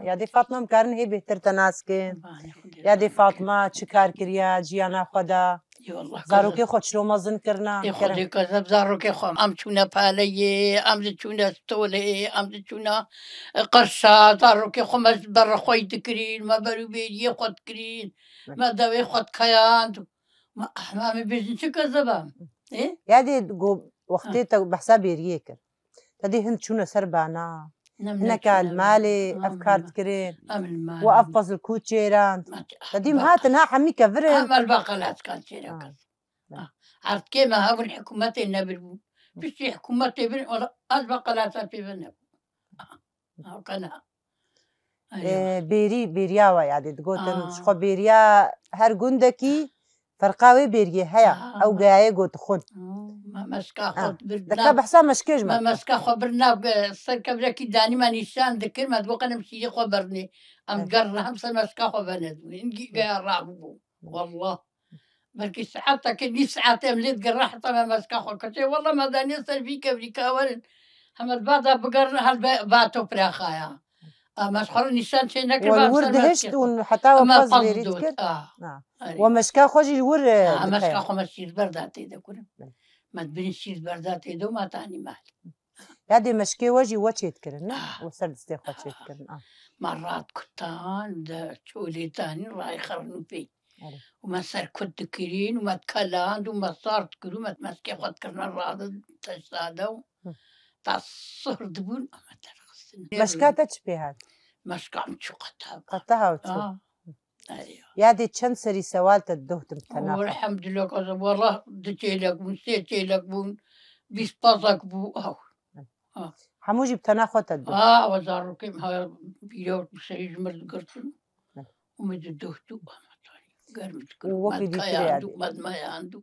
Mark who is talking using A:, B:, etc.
A: یادی فاتمەم کارن هەیە بێتتر ناسکن یادی فاتمە چ کار کردیا ژیانە خۆدا زارۆکەی خۆ چرۆ مەزن کردنا
B: زارۆکەی خۆم ئەم چوونە پالەیێ ئەم چوونە ستۆلێ ئەم چوونە قەرشا زارۆکەی خۆمە بەڕەخۆی دکرین مە بەروبێریە خۆت کرین مە دەوێ خۆت کەیاند ئەمامە بێژن چ کە زەبام
A: یادێ وەختێتە بەحسا بێریە کرد دەدی هەند چوونە سەر بانا هەنەکال مالێ ئەف کارتکردێن و ئەف پەزل کووت چێران دەدیم هاتن ها هەمی کە ورن
B: ئەمەل باقەلاتکان چێرەکە عرضکێمە هەون حکوومەتێ نەبربوو پشتی حکوومەتێ بن ئەس باقەلاتە پێوە نەبوو کەنا
A: بێری بێریاوە یادێت گوتن خۆ بێریا هەر گوندێکی فەرقاوی بێریە هەیە ئەو گایە گوت خۆن دەکا بەحسا مەشکێژ
B: مەسکا خۆ برناو سەر کەبرێکی دانیمان نیشان دەکردمە بۆقەنم شیری خۆ بەرنێ ئەم گەڕ هەم سەر مەسکا خۆ بەنێت هنگی گیا ڕابوو والله بەلکی سعاتەکە نی سعاتێم لێت گەڕا حتەمە مەسکا خۆ کەچێ وەڵە مەدانێ سەربی کەبریکاوەرن هەمە بادا بگەڕن هەل باتۆ پراخایە ئەمەشخۆڕ نیشان چێ
A: نەکردهشتون حتاوە کرد وە مەشکا خۆشی ور
B: مەسکا خۆمە شیر بەردا تێ دەکورم مەدبرین شیر بەردا تێدە و ماتانی مال
A: یادێ مەشکێ وەژی وەچێت کردن وە سەر دەستێ خۆچێت کردن
B: مەڕات کوتان لە چۆلێتانی ڕای خەڕن و پێی ومە سەر کورد دکرین ومەت کەلاند و مەسارد کرد و مەت مەسکێ خۆتکردنە ڕادە تەسادە و تا سرد بوون ئەمە دەرخستن
A: مەشکاتە چ پێ هات
B: مەشکام
A: قەتە هاوچوو یادێت چەند سەری سەوالتە دەوتم
B: الحەمدلله وەڵا دو چێلەک بوون سێ چێلەک بوون 20 پازەک بوو ئەو
A: هەمووژی بتەنا خۆتە
B: وەزارڕۆکەیم بیرە سەری ژمرد گرتن ومە دەوت و گەرمت کرد مەدمەیاند و